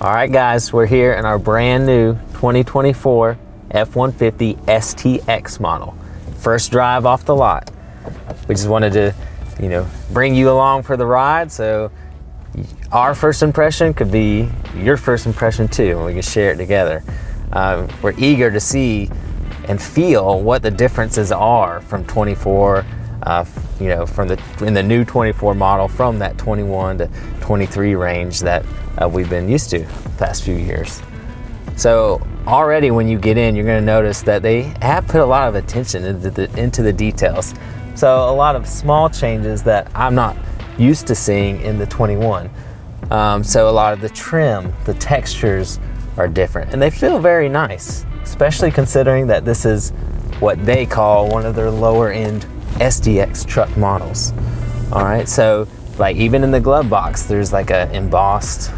All right guys, we're here in our brand new 2024 F150 STX model. First drive off the lot. We just wanted to, bring you along for the ride, so our first impression could be your first impression too, and we can share it together. We're eager to see and feel what the differences are from 24, in the new 24 model, from that 21 to 23 range that we've been used to the past few years. So already when you get in, you're going to notice that they have put a lot of attention into the details. So a lot of small changes that I'm not used to seeing in the 21. So a lot of the trim, the textures are different, and they feel very nice, especially considering that this is what they call one of their lower end STX truck models. All right, so like even in the glove box, there's like a embossed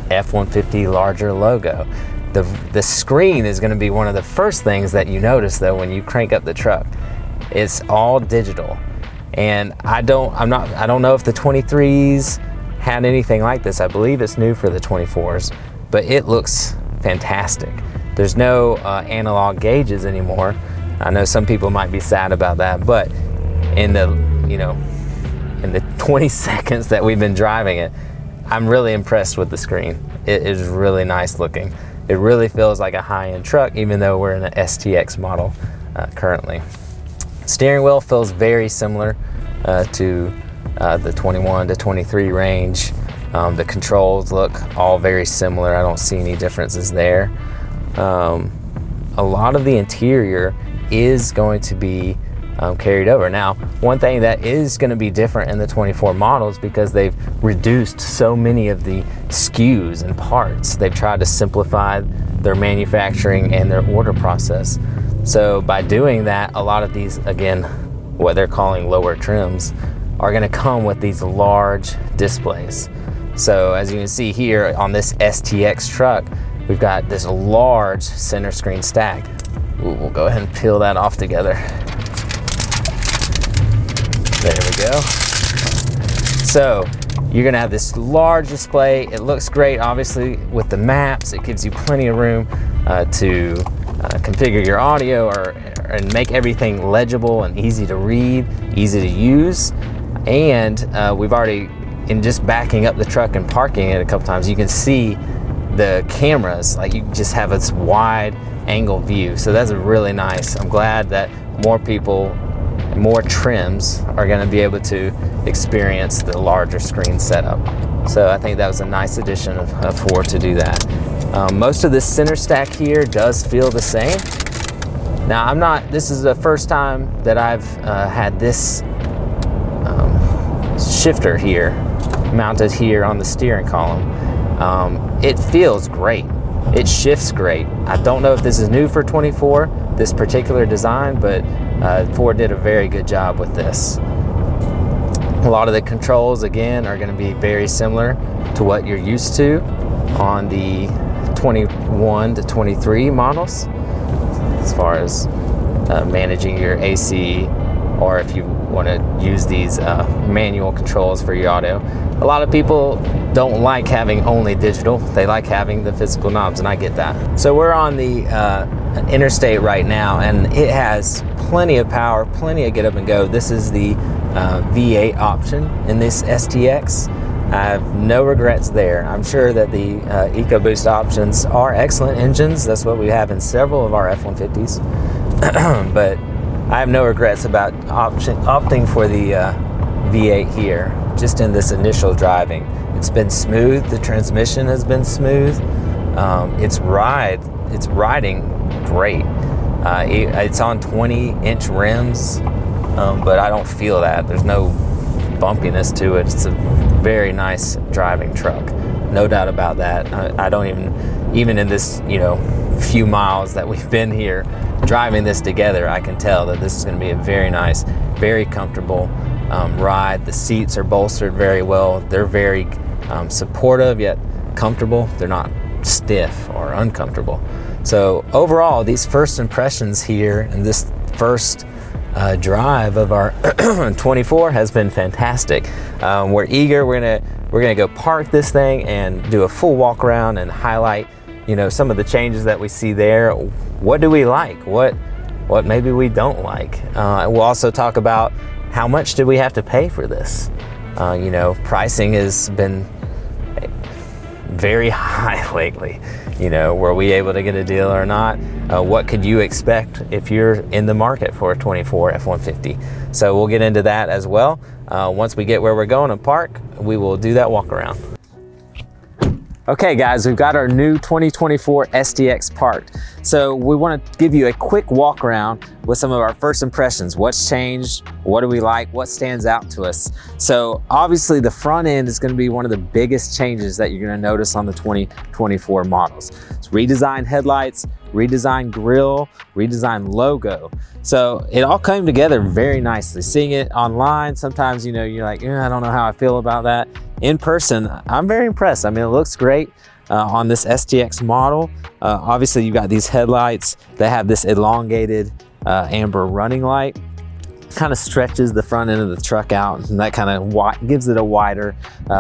F150 larger logo. The screen is going to be one of the first things that you notice though when you crank up the truck. It's all digital, and I don't know if the 23s had anything like this. I believe it's new for the 24s, but it looks fantastic. There's no analog gauges anymore. I know some people might be sad about that, but in the 20 seconds that we've been driving it, I'm really impressed with the screen. It is really nice looking. It really feels like a high-end truck, even though we're in an STX model currently. Steering wheel feels very similar to the 21 to 23 range. The controls look all very similar. I don't see any differences there. A lot of the interior is going to be carried over. Now, one thing that is going to be different in the 24 models, because they've reduced so many of the SKUs and parts. They've tried to simplify their manufacturing and their order process. So by doing that, a lot of these, again, what they're calling lower trims, are going to come with these large displays. So as you can see here on this STX truck, we've got this large center screen stack. Ooh, we'll go ahead and peel that off together. There we go. So you're gonna have this large display. It looks great, obviously, with the maps. It gives you plenty of room to configure your audio and make everything legible and easy to read, easy to use. And we've already, in just backing up the truck and parking it a couple times, you can see the cameras. Like, you just have this wide angle view. So that's really nice. I'm glad that more people, more trims are going to be able to experience the larger screen setup. So I think that was a nice addition of Ford to do that. Most of this center stack here does feel the same. Now, this is the first time that I've had this shifter here mounted here on the steering column. It feels great. It shifts great. I don't know if this is new for 24, this particular design, but Ford did a very good job with this. A lot of the controls, again, are going to be very similar to what you're used to on the 21 to 23 models, as far as managing your AC, or if you want to use these manual controls for your audio. A lot of people don't like having only digital. They like having the physical knobs, and I get that. So we're on the interstate right now, and it has plenty of power, plenty of get up and go. This is the V8 option in this STX. I have no regrets there. I'm sure that the EcoBoost options are excellent engines. That's what we have in several of our F-150s. But I have no regrets about opting for the V8 here, just in this initial driving. It's been smooth. The transmission has been smooth. It's riding great. It's on 20-inch rims, but I don't feel that. There's no bumpiness to it. It's a very nice driving truck, no doubt about that. I don't even in this few miles that we've been here driving this together, I can tell that this is going to be a very nice, very comfortable ride. The seats are bolstered very well. They're very supportive yet comfortable. They're not stiff or uncomfortable. So overall, these first impressions here in this first drive of our 24 has been fantastic. We're eager. We're gonna go park this thing and do a full walk around and highlight, you know, some of the changes that we see there. What do we like? What maybe we don't like? We'll also talk about how much do we have to pay for this. You know, pricing has been very high lately. You know, were we able to get a deal or not? What could you expect if you're in the market for a 24 F-150? So we'll get into that as well. Once we get where we're going and park, we will do that walk around. Okay guys, we've got our new 2024 STX parked. So we want to give you a quick walk around with some of our first impressions. What's changed? What do we like? What stands out to us? So obviously the front end is going to be one of the biggest changes that you're going to notice on the 2024 models. It's redesigned headlights, redesigned grille, redesigned logo. So it all came together very nicely. Seeing it online, sometimes, you know, you're like, I don't know how I feel about that. In person, I'm very impressed. I mean, it looks great on this STX model. Obviously, you've got these headlights that have this elongated amber running light. Kind of stretches the front end of the truck out, and that kind of gives it a wider,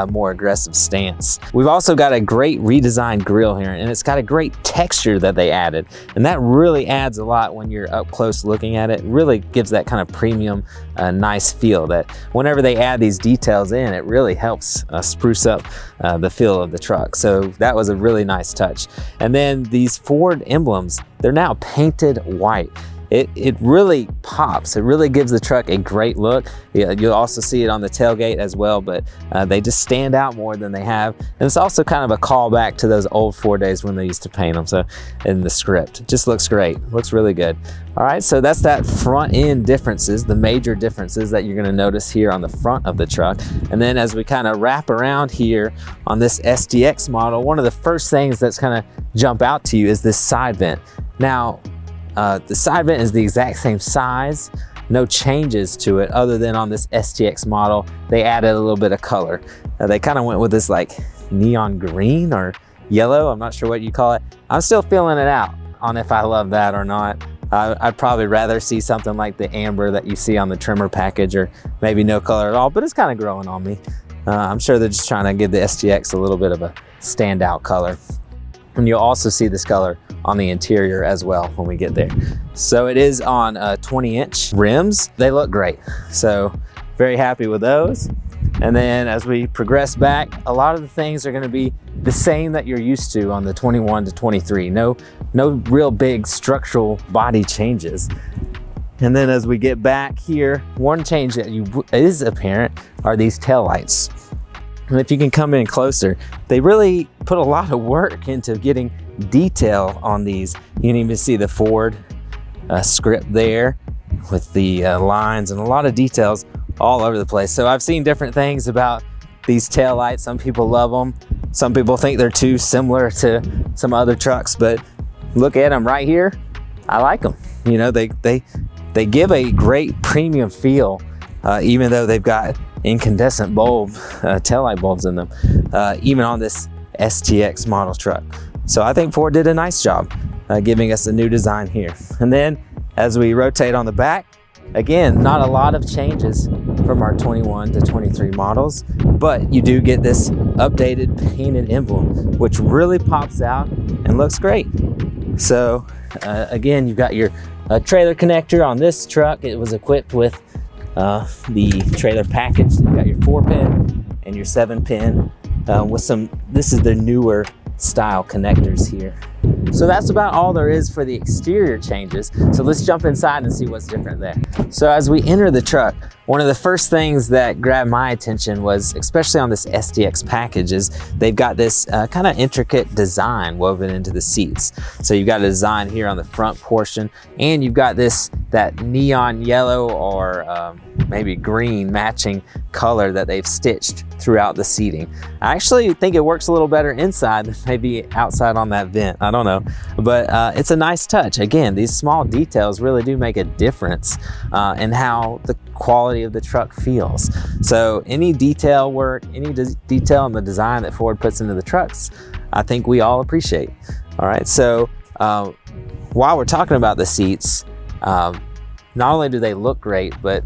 more aggressive stance. We've also got a great redesigned grille here, and it's got a great texture that they added, and that really adds a lot when you're up close looking at it. It really gives that kind of premium, nice feel that whenever they add these details in, it really helps spruce up the feel of the truck. So that was a really nice touch. And then these Ford emblems, they're now painted white. It really pops. It really gives the truck a great look. You'll also see it on the tailgate as well, but they just stand out more than they have. And it's also kind of a callback to those old Ford days when they used to paint them. So in the script, it just looks great. Looks really good. All right, so that's that front end differences, the major differences that you're gonna notice here on the front of the truck. And then as we kind of wrap around here on this STX model, one of the first things that's kind of jump out to you is this side vent. Now, the side vent is the exact same size, no changes to it other than on this STX model, they added a little bit of color. They kind of went with this like neon green or yellow, I'm not sure what you call it. I'm still feeling it out on if I love that or not. I'd probably rather see something like the amber that you see on the trimmer package, or maybe no color at all, but it's kind of growing on me. I'm sure they're just trying to give the STX a little bit of a standout color. And you'll also see this color on the interior as well when we get there. So it is on 20-inch rims. They look great. So very happy with those. And then as we progress back, a lot of the things are gonna be the same that you're used to on the 21 to 23. No real big structural body changes. And then as we get back here, one change that is apparent are these taillights. And if you can come in closer, they really put a lot of work into getting detail on these. You can even see the Ford script there with the lines and a lot of details all over the place. So I've seen different things about these taillights. Some people love them. Some people think they're too similar to some other trucks, but look at them right here. I like them. You know, they give a great premium feel, even though they've got incandescent bulb taillight bulbs in them, even on this STX model truck. So I think Ford did a nice job giving us a new design here. And then as we rotate on the back, again, not a lot of changes from our 21 to 23 models, but you do get this updated painted emblem, which really pops out and looks great. So again, you've got your trailer connector on this truck. It was equipped with the trailer package. You've got your 4-pin and your 7-pin with some, this is the newer style connectors here. So that's about all there is for the exterior changes. So let's jump inside and see what's different there. So as we enter the truck, one of the first things that grabbed my attention was, especially on this STX package, is they've got this kind of intricate design woven into the seats. So you've got a design here on the front portion, and you've got that neon yellow or maybe green matching color that they've stitched throughout the seating. I actually think it works a little better inside than maybe outside on that vent. I don't know, but it's a nice touch. Again, these small details really do make a difference in how the quality of the truck feels. So any detail work, any detail in the design that Ford puts into the trucks, I think we all appreciate. All right, so while we're talking about the seats, not only do they look great, but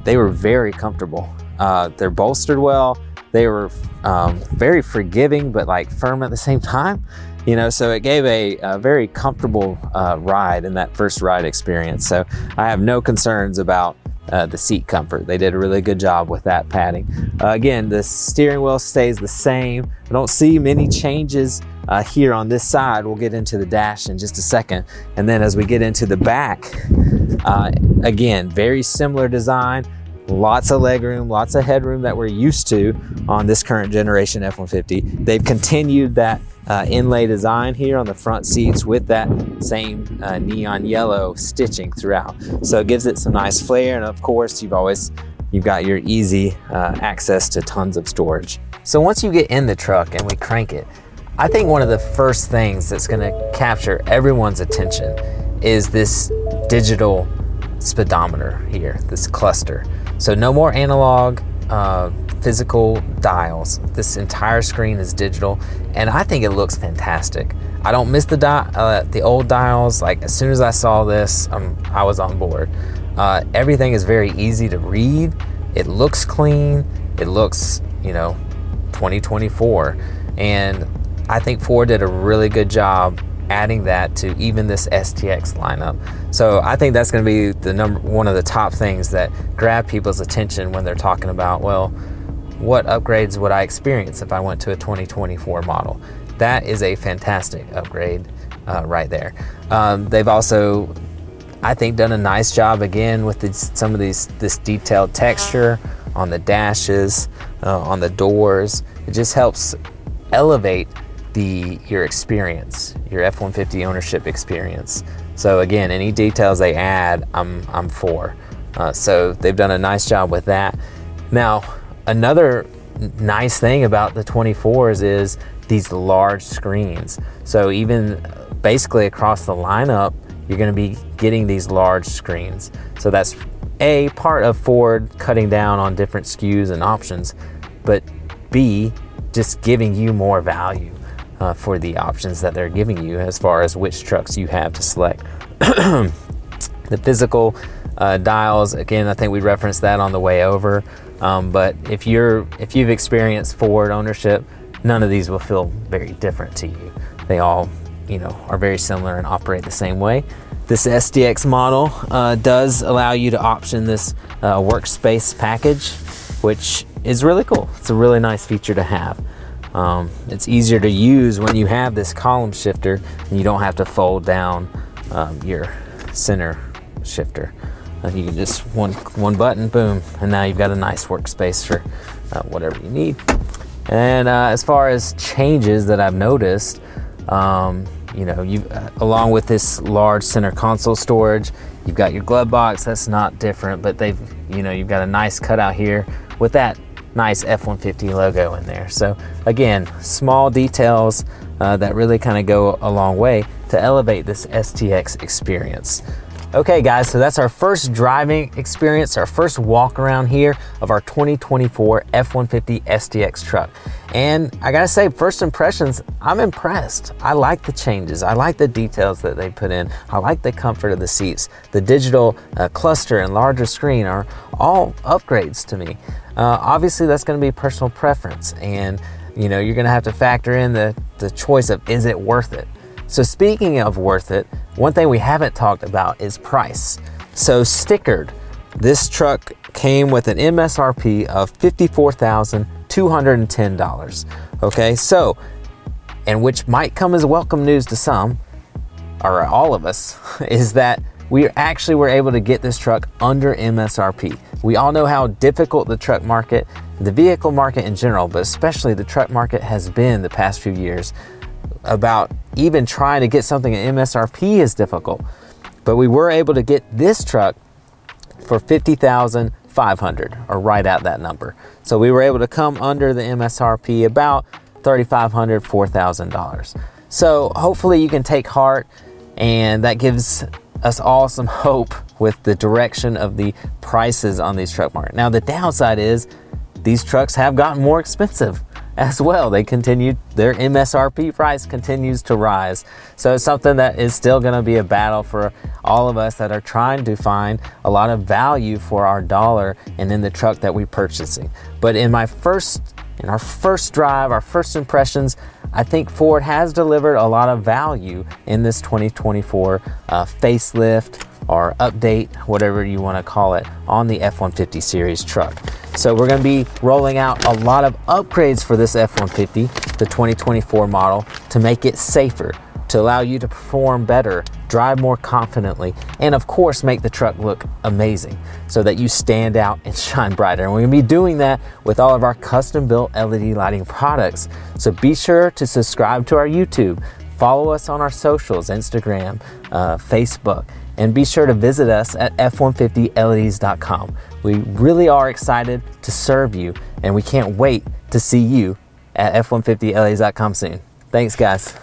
they were very comfortable. They're bolstered well. They were very forgiving, but like firm at the same time. You know, so it gave a very comfortable ride in that first ride experience. So I have no concerns about the seat comfort. They did a really good job with that padding. Again, the steering wheel stays the same. I don't see many changes here on this side. We'll get into the dash in just a second. And then as we get into the back, again, very similar design. Lots of legroom, lots of headroom that we're used to on this current generation F-150. They've continued that inlay design here on the front seats with that same neon yellow stitching throughout. So it gives it some nice flair, and of course you've got your easy access to tons of storage. So once you get in the truck and we crank it, I think one of the first things that's going to capture everyone's attention is this digital speedometer here, this cluster. So no more analog physical dials. This entire screen is digital, and I think it looks fantastic. I don't miss the old dials. Like, as soon as I saw this, I was on board. Everything is very easy to read. It looks clean. It looks, 2024, and I think Ford did a really good job adding that to even this STX lineup. So I think that's going to be one of the top things that grab people's attention when they're talking about, well, what upgrades would I experience if I went to a 2024 model? That is a fantastic upgrade right there. They've also, I think, done a nice job again with this detailed texture on the dashes, on the doors. It just helps elevate your experience, your F-150 ownership experience. So again, any details they add, I'm for. So they've done a nice job with that. Now, another nice thing about the 24s is these large screens. So even basically across the lineup, you're going to be getting these large screens. So that's A, part of Ford cutting down on different SKUs and options, but B, just giving you more value for the options that they're giving you as far as which trucks you have to select. The physical dials, again, I think we referenced that on the way over. But if you've experienced Ford ownership, none of these will feel very different to you. They all, are very similar and operate the same way. This STX model does allow you to option this workspace package, which is really cool. It's a really nice feature to have. It's easier to use when you have this column shifter and you don't have to fold down your center shifter. You can just one button, boom, and now you've got a nice workspace for whatever you need. And as far as changes that I've noticed, along with this large center console storage, you've got your glove box. That's not different, but you've got a nice cutout here with that nice F-150 logo in there. So again, small details that really kind of go a long way to elevate this STX experience. Okay guys, so that's our first driving experience, our first walk around here of our 2024 F-150 STX truck. And I gotta say, first impressions, I'm impressed. I like the changes. I like the details that they put in. I like the comfort of the seats. The digital cluster and larger screen are all upgrades to me. Obviously that's gonna be personal preference, and you're gonna have to factor in the choice of, is it worth it? So speaking of worth it, one thing we haven't talked about is price. So stickered, this truck came with an MSRP of $54,210. Okay, so, and which might come as welcome news to some, or all of us, is that we actually were able to get this truck under MSRP. We all know how difficult the truck market, the vehicle market in general, but especially the truck market has been the past few years. About even trying to get something at MSRP is difficult, but we were able to get this truck for $50,500, or right at that number. So we were able to come under the MSRP about $3,500, $4,000. So hopefully you can take heart, and that gives us all some hope with the direction of the prices on these truck market. Now the downside is these trucks have gotten more expensive. as well. Their MSRP price continues to rise. So it's something that is still going to be a battle for all of us that are trying to find a lot of value for our dollar and in the truck that we're purchasing. But in our first drive, our first impressions, I think Ford has delivered a lot of value in this 2024 facelift or update, whatever you want to call it, on the F-150 series truck. So we're going to be rolling out a lot of upgrades for this F-150, the 2024 model, to make it safer, to allow you to perform better, drive more confidently, and of course make the truck look amazing so that you stand out and shine brighter. And we're going to be doing that with all of our custom built LED lighting products. So be sure to subscribe to our YouTube, follow us on our socials, Instagram, Facebook, and be sure to visit us at f150leds.com. We really are excited to serve you, and we can't wait to see you at f150leds.com soon. Thanks, guys.